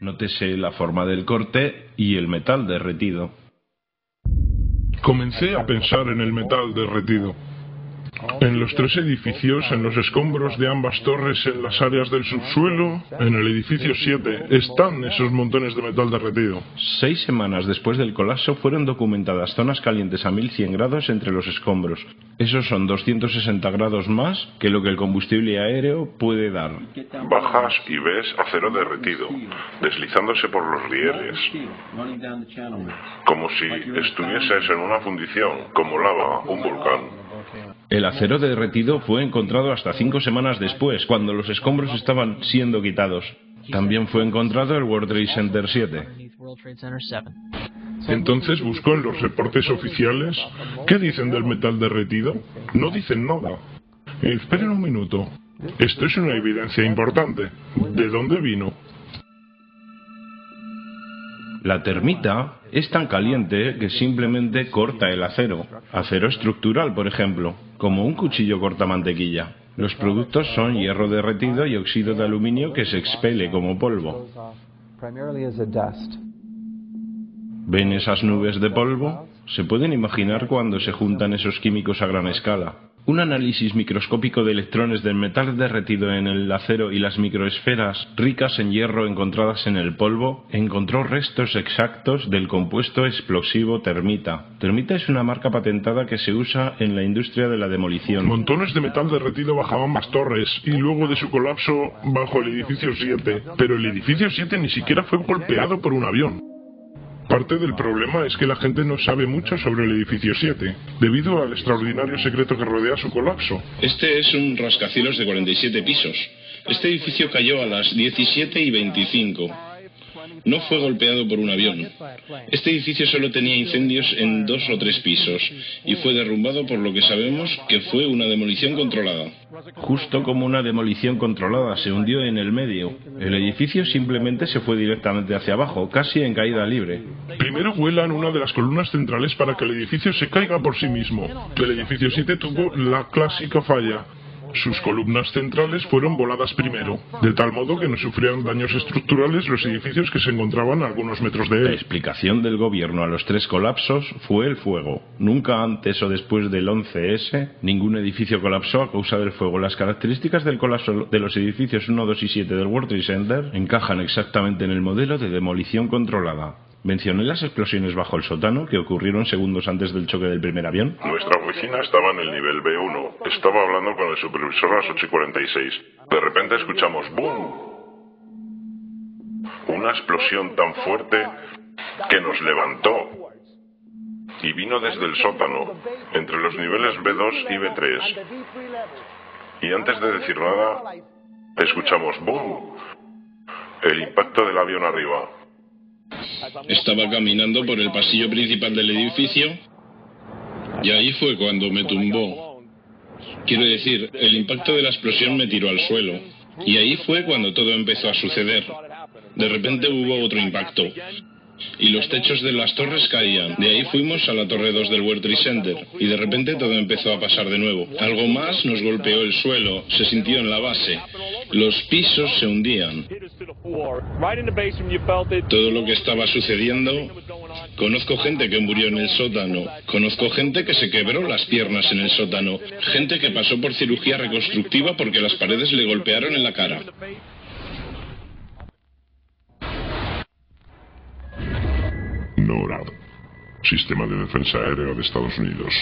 Nótese la forma del corte y el metal derretido. Comencé a pensar en el metal derretido. En los tres edificios, en los escombros de ambas torres, en las áreas del subsuelo, en el edificio 7, están esos montones de metal derretido. 6 semanas después del colapso fueron documentadas zonas calientes a 1100 grados entre los escombros. Esos son 260 grados más que lo que el combustible aéreo puede dar. Bajas y ves acero derretido, deslizándose por los rieles, como si estuvieses en una fundición, como lava, un volcán. El acero derretido fue encontrado hasta 5 semanas después, cuando los escombros estaban siendo quitados. También fue encontrado el World Trade Center 7. Entonces buscó en los reportes oficiales. ¿Qué dicen del metal derretido? No dicen nada. Esperen un minuto. Esto es una evidencia importante. ¿De dónde vino? La termita es tan caliente que simplemente corta el acero. Acero estructural, por ejemplo, como un cuchillo corta mantequilla. Los productos son hierro derretido y óxido de aluminio que se expele como polvo. ¿Ven esas nubes de polvo? ¿Se pueden imaginar cuando se juntan esos químicos a gran escala? Un análisis microscópico de electrones del metal derretido en el acero y las microesferas ricas en hierro encontradas en el polvo encontró restos exactos del compuesto explosivo termita. Termita es una marca patentada que se usa en la industria de la demolición. Montones de metal derretido bajaban más torres y luego de su colapso bajo el edificio 7. Pero el edificio 7 ni siquiera fue golpeado por un avión. Parte del problema es que la gente no sabe mucho sobre el edificio 7, debido al extraordinario secreto que rodea su colapso. Este es un rascacielos de 47 pisos. Este edificio cayó a las 17:25. No fue golpeado por un avión. Este edificio solo tenía incendios en 2 o 3 pisos y fue derrumbado por lo que sabemos que fue una demolición controlada. Justo como una demolición controlada, se hundió en el medio. El edificio simplemente se fue directamente hacia abajo, casi en caída libre. Primero vuelan una de las columnas centrales para que el edificio se caiga por sí mismo. El edificio 7 tuvo la clásica falla. Sus columnas centrales fueron voladas primero, de tal modo que no sufrieran daños estructurales los edificios que se encontraban a algunos metros de él. La explicación del gobierno a los 3 colapsos fue el fuego. Nunca antes o después del 11S, ningún edificio colapsó a causa del fuego. Las características del colapso de los edificios 1, 2 y 7 del World Trade Center encajan exactamente en el modelo de demolición controlada. Mencioné las explosiones bajo el sótano que ocurrieron segundos antes del choque del primer avión. Nuestra oficina estaba en el nivel B1. Estaba hablando con el supervisor a las 8:46. De repente escuchamos ¡boom! Una explosión tan fuerte que nos levantó. Y vino desde el sótano, entre los niveles B2 y B3. Y antes de decir nada, escuchamos ¡boom! El impacto del avión arriba. Estaba caminando por el pasillo principal del edificio y ahí fue cuando me tumbó. Quiero decir, el impacto de la explosión me tiró al suelo y ahí fue cuando todo empezó a suceder. De repente hubo otro impacto y los techos de las torres caían. De ahí fuimos a la torre 2 del World Trade Center y de repente todo empezó a pasar de nuevo. Algo más nos golpeó el suelo, se sintió en la base. Los pisos se hundían. Todo lo que estaba sucediendo, conozco gente que murió en el sótano, conozco gente que se quebró las piernas en el sótano, gente que pasó por cirugía reconstructiva porque las paredes le golpearon en la cara. NORAD, Sistema de Defensa Aérea de Estados Unidos.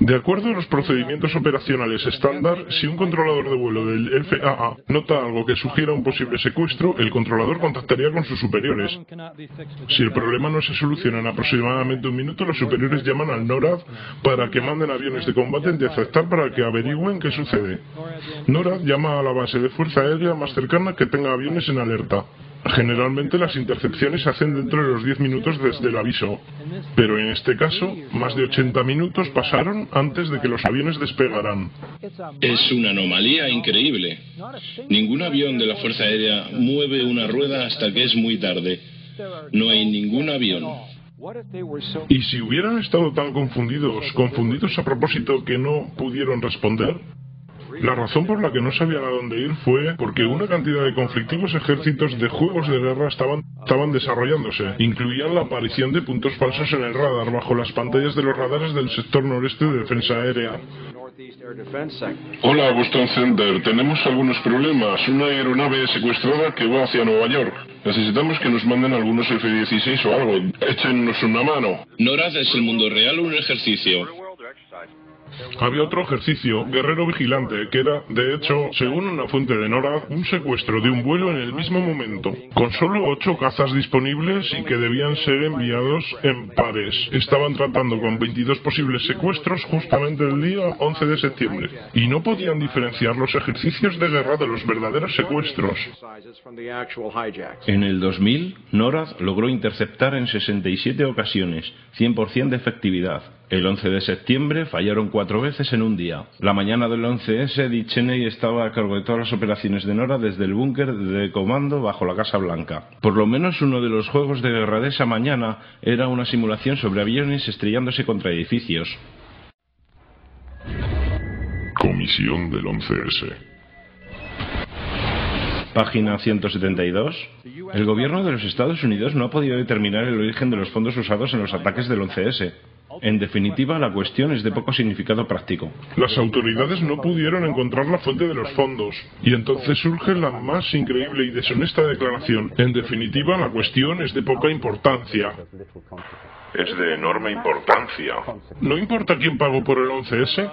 De acuerdo a los procedimientos operacionales estándar, si un controlador de vuelo del FAA nota algo que sugiera un posible secuestro, el controlador contactaría con sus superiores. Si el problema no se soluciona en aproximadamente un minuto, los superiores llaman al NORAD para que manden aviones de combate de aceptar para que averigüen qué sucede. NORAD llama a la base de fuerza aérea más cercana que tenga aviones en alerta. Generalmente las intercepciones se hacen dentro de los 10 minutos desde el aviso, pero en este caso, más de 80 minutos pasaron antes de que los aviones despegaran. Es una anomalía increíble. Ningún avión de la Fuerza Aérea mueve una rueda hasta que es muy tarde. No hay ningún avión. ¿Y si hubieran estado tan confundidos a propósito que no pudieron responder? La razón por la que no sabían a dónde ir fue porque una cantidad de conflictivos ejércitos de juegos de guerra estaban desarrollándose. Incluían la aparición de puntos falsos en el radar bajo las pantallas de los radares del sector noreste de defensa aérea. Hola, Boston Center. Tenemos algunos problemas. Una aeronave secuestrada que va hacia Nueva York. Necesitamos que nos manden algunos F-16 o algo. Échenos una mano. ¿NORAD es el mundo real o un ejercicio? Había otro ejercicio, Guerrero Vigilante, que era, de hecho, según una fuente de NORAD, un secuestro de un vuelo en el mismo momento, con solo 8 cazas disponibles y que debían ser enviados en pares. Estaban tratando con 22 posibles secuestros justamente el día 11 de septiembre, y no podían diferenciar los ejercicios de guerra de los verdaderos secuestros. En el 2000, NORAD logró interceptar en 67 ocasiones, 100% de efectividad. El 11 de septiembre fallaron 4 veces en un día. La mañana del 11S, Dick Cheney estaba a cargo de todas las operaciones de NORAD desde el búnker de comando bajo la Casa Blanca. Por lo menos uno de los juegos de guerra de esa mañana era una simulación sobre aviones estrellándose contra edificios. Comisión del 11S. Página 172. El gobierno de los Estados Unidos no ha podido determinar el origen de los fondos usados en los ataques del 11S. En definitiva, la cuestión es de poco significado práctico. Las autoridades no pudieron encontrar la fuente de los fondos, y entonces surge la más increíble y deshonesta declaración. En definitiva, la cuestión es de poca importancia. Es de enorme importancia. ¿No importa quién pagó por el 11S?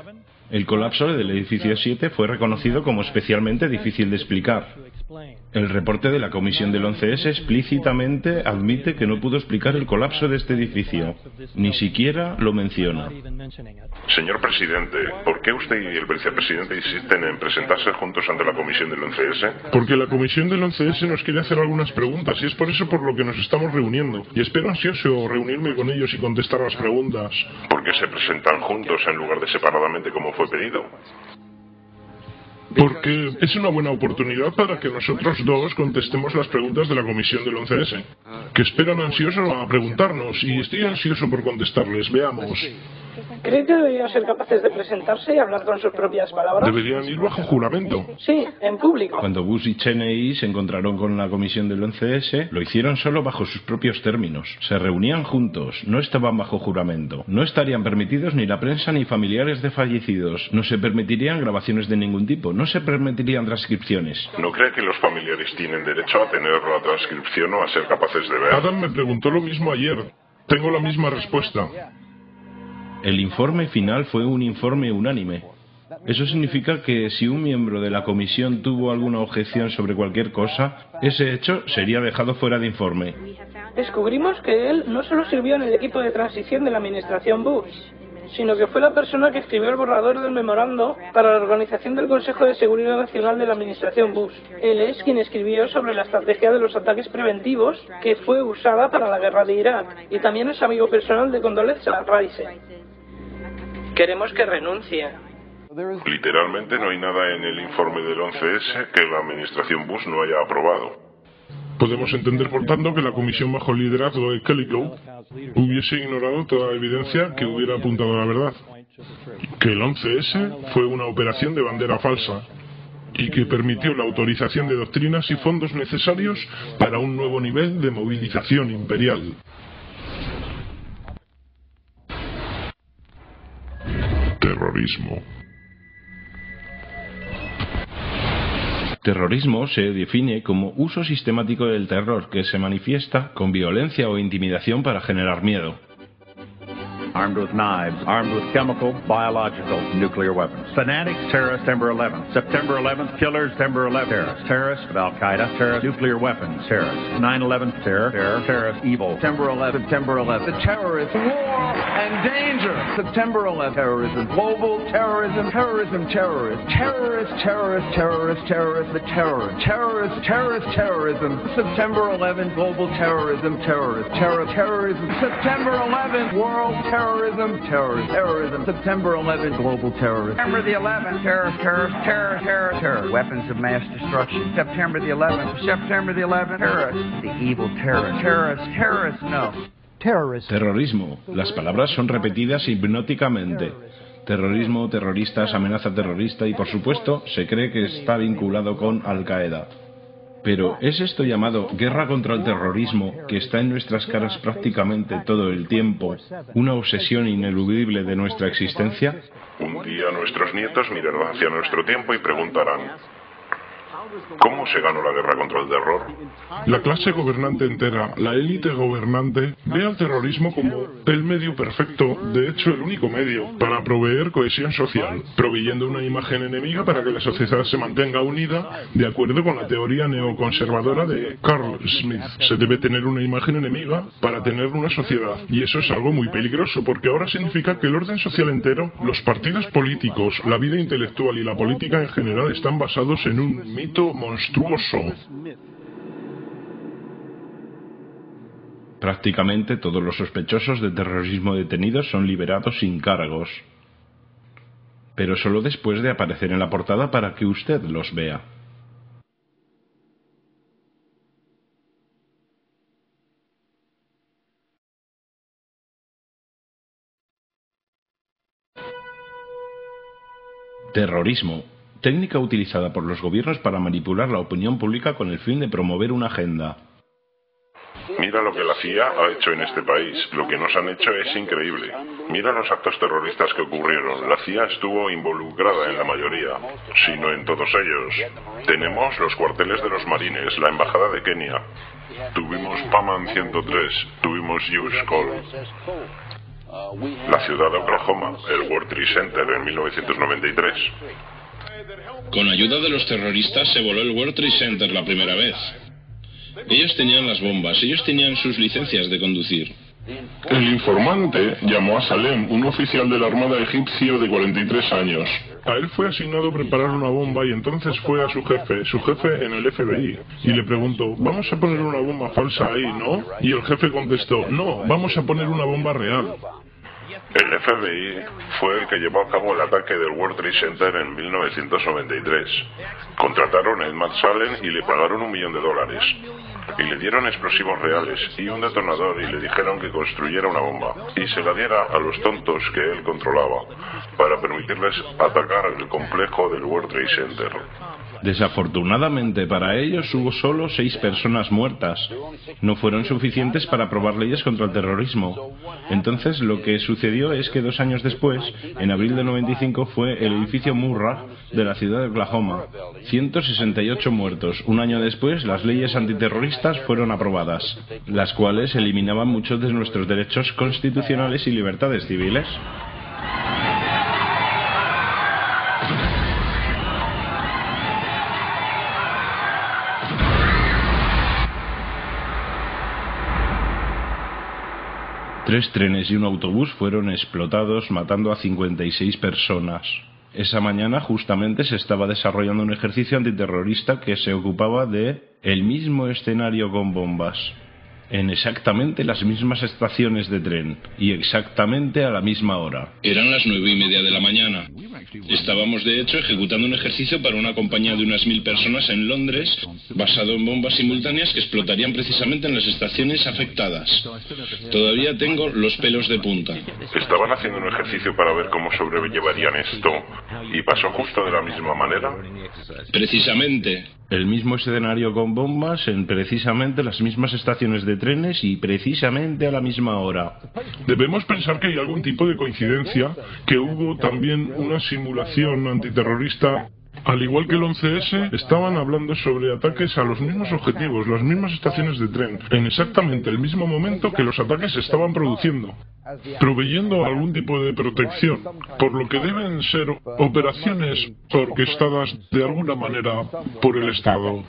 El colapso del edificio 7 fue reconocido como especialmente difícil de explicar. El reporte de la comisión del 11S explícitamente admite que no pudo explicar el colapso de este edificio. Ni siquiera lo menciona. Señor presidente, ¿por qué usted y el vicepresidente insisten en presentarse juntos ante la comisión del 11S? Porque la comisión del 11S nos quiere hacer algunas preguntas, y es por eso por lo que nos estamos reuniendo. Y espero ansioso reunirme con ellos y contestar las preguntas. ¿Por qué se presentan juntos en lugar de separadamente como fue pedido? Porque es una buena oportunidad para que nosotros dos contestemos las preguntas de la comisión del 11S, que esperan ansiosos a preguntarnos, y estoy ansioso por contestarles. Veamos. ¿Cree que deberían ser capaces de presentarse y hablar con sus propias palabras? Deberían ir bajo juramento. Sí, en público. Cuando Bush y Cheney se encontraron con la comisión del 11S, lo hicieron solo bajo sus propios términos. Se reunían juntos, no estaban bajo juramento. No estarían permitidos ni la prensa ni familiares de fallecidos. No se permitirían grabaciones de ningún tipo. No se permitirían transcripciones. ¿No cree que los familiares tienen derecho a tener la transcripción o a ser capaces de ver? Adam me preguntó lo mismo ayer. Tengo la misma respuesta. El informe final fue un informe unánime. Eso significa que si un miembro de la comisión tuvo alguna objeción sobre cualquier cosa, ese hecho sería dejado fuera de informe. Descubrimos que él no solo sirvió en el equipo de transición de la administración Bush, sino que fue la persona que escribió el borrador del memorando para la organización del Consejo de Seguridad Nacional de la administración Bush. Él es quien escribió sobre la estrategia de los ataques preventivos que fue usada para la guerra de Irak, y también es amigo personal de Condoleezza Rice. Queremos que renuncie. Literalmente no hay nada en el informe del 11S que la administración Bush no haya aprobado. Podemos entender, por tanto, que la comisión bajo el liderazgo de Kellycoe hubiese ignorado toda evidencia que hubiera apuntado a la verdad. Que el 11S fue una operación de bandera falsa y que permitió la autorización de doctrinas y fondos necesarios para un nuevo nivel de movilización imperial. Terrorismo. Terrorismo se define como uso sistemático del terror que se manifiesta con violencia o intimidación para generar miedo. Armed with knives, armed with chemical, biological, nuclear weapons. Fanatics, terrorists, September 11th. September 11th, killers, September 11th. Terrorists, terrorists, Al-Qaeda, terrorists, nuclear weapons, terrorists. 9/11, terror, terror, terrorists, evil. September 11th, September 11th. The terrorists, war and danger. September 11th, terrorism, global terrorism, terrorism, terrorists, terrorists, terrorists, terrorists, terrorists, the terror, terrorists, terrorist, terrorism. September 11th, global terrorism, terrorists, terror, terrorism. September 11th, world terrorism, terrorism. September 11th, global terrorism. September the 11th, terror, terror, terror, terror, terror. Weapons of mass destruction. September the 11th, September the 11th, terrorists, the evil terrorists, terrorists, terrorists, no. Terrorismo. Las palabras son repetidas hipnóticamente. Terrorismo, terroristas, amenaza terrorista y, por supuesto, se cree que está vinculado con Al-Qaeda. Pero, ¿es esto llamado guerra contra el terrorismo, que está en nuestras caras prácticamente todo el tiempo, una obsesión ineludible de nuestra existencia? Un día nuestros nietos mirarán hacia nuestro tiempo y preguntarán: ¿cómo se ganó la guerra contra el terror? La clase gobernante entera, la élite gobernante, ve al terrorismo como el medio perfecto, de hecho el único medio, para proveer cohesión social, proveyendo una imagen enemiga para que la sociedad se mantenga unida, de acuerdo con la teoría neoconservadora de Carl Smith. Se debe tener una imagen enemiga para tener una sociedad, y eso es algo muy peligroso, porque ahora significa que el orden social entero, los partidos políticos, la vida intelectual y la política en general están basados en un mito monstruoso. Prácticamente todos los sospechosos de terrorismo detenidos son liberados sin cargos, pero solo después de aparecer en la portada para que usted los vea. Terrorismo. Técnica utilizada por los gobiernos para manipular la opinión pública con el fin de promover una agenda. Mira lo que la CIA ha hecho en este país. Lo que nos han hecho es increíble. Mira los actos terroristas que ocurrieron. La CIA estuvo involucrada en la mayoría, si no en todos ellos. Tenemos los cuarteles de los marines, la embajada de Kenia. Tuvimos Paman 103, tuvimos Hughes Call. La ciudad de Oklahoma, el World Trade Center en 1993. Con ayuda de los terroristas se voló el World Trade Center la primera vez. Ellos tenían las bombas, ellos tenían sus licencias de conducir. El informante llamó a Salem, un oficial de la Armada egipcio de 43 años. A él fue asignado preparar una bomba y entonces fue a su jefe en el FBI, y le preguntó: ¿vamos a poner una bomba falsa ahí, no? Y el jefe contestó: no, vamos a poner una bomba real. El FBI fue el que llevó a cabo el ataque del World Trade Center en 1993. Contrataron a Edmund Salem y le pagaron $1 millón. Y le dieron explosivos reales y un detonador y le dijeron que construyera una bomba y se la diera a los tontos que él controlaba para permitirles atacar el complejo del World Trade Center. Desafortunadamente para ellos hubo solo 6 personas muertas. No fueron suficientes para aprobar leyes contra el terrorismo. Entonces lo que sucedió es que 2 años después, en abril de 95, fue el edificio Murrah de la ciudad de Oklahoma. 168 muertos. Un año después, las leyes antiterroristas fueron aprobadas, las cuales eliminaban muchos de nuestros derechos constitucionales y libertades civiles. Tres trenes y un autobús fueron explotados, matando a 56 personas. Esa mañana justamente se estaba desarrollando un ejercicio antiterrorista que se ocupaba de el mismo escenario con bombas, en exactamente las mismas estaciones de tren y exactamente a la misma hora. Eran las 9:30 de la mañana. Estábamos de hecho ejecutando un ejercicio para una compañía de unas 1000 personas en Londres, basado en bombas simultáneas que explotarían precisamente en las estaciones afectadas. Todavía tengo los pelos de punta. Estaban haciendo un ejercicio para ver cómo sobrellevarían esto, y pasó justo de la misma manera. Precisamente. El mismo escenario con bombas en precisamente las mismas estaciones de trenes y precisamente a la misma hora. Debemos pensar que hay algún tipo de coincidencia, que hubo también una simulación antiterrorista. Al igual que el 11S, estaban hablando sobre ataques a los mismos objetivos, las mismas estaciones de tren, en exactamente el mismo momento que los ataques se estaban produciendo, proveyendo algún tipo de protección, por lo que deben ser operaciones orquestadas de alguna manera por el Estado.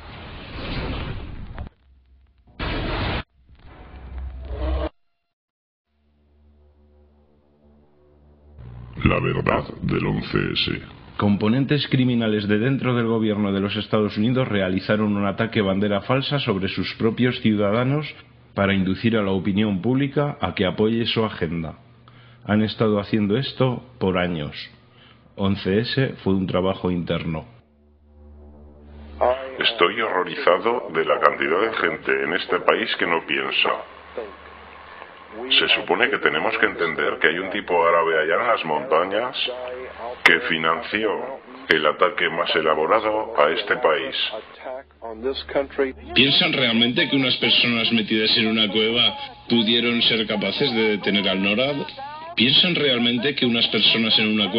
La verdad del 11S. Componentes criminales de dentro del gobierno de los Estados Unidos realizaron un ataque bandera falsa sobre sus propios ciudadanos para inducir a la opinión pública a que apoye su agenda. Han estado haciendo esto por años. 11S fue un trabajo interno. Estoy horrorizado de la cantidad de gente en este país que no piensa. Se supone que tenemos que entender que hay un tipo árabe allá en las montañas que financió el ataque más elaborado a este país. ¿Piensan realmente que unas personas metidas en una cueva pudieron ser capaces de detener al NORAD? ¿Piensan realmente que unas personas en una cueva